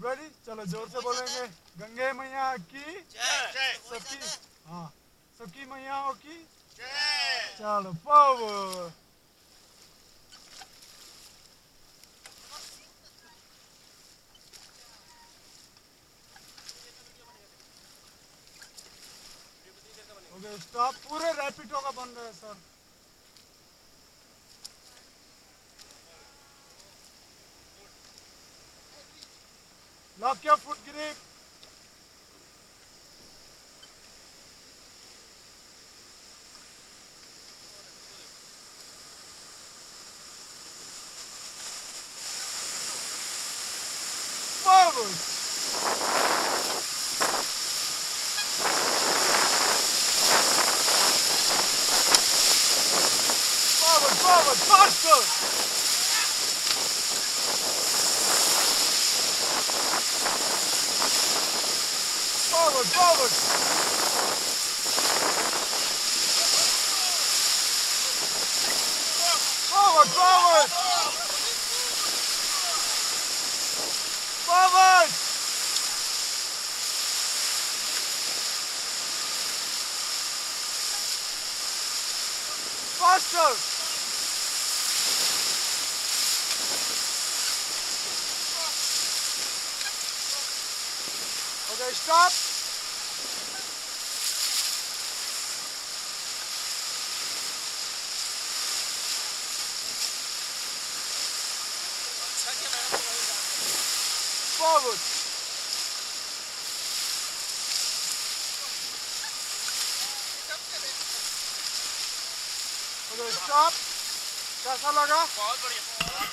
Ready? चलो जोर से बोलेंगे। गंगे मैया की जय। सबकी, हाँ, सबकी मैयाओं की चलो पावर। Okay stop. पूरे रैपिडो का बन रहा है sir. Lock your foot grip. Forward. Forward, forward, faster. Forward, forward. Forward, forward. Forward. Faster. Okay, stop. Forward. Okay, stop. कैसा लगा? बहुत बढ़िया।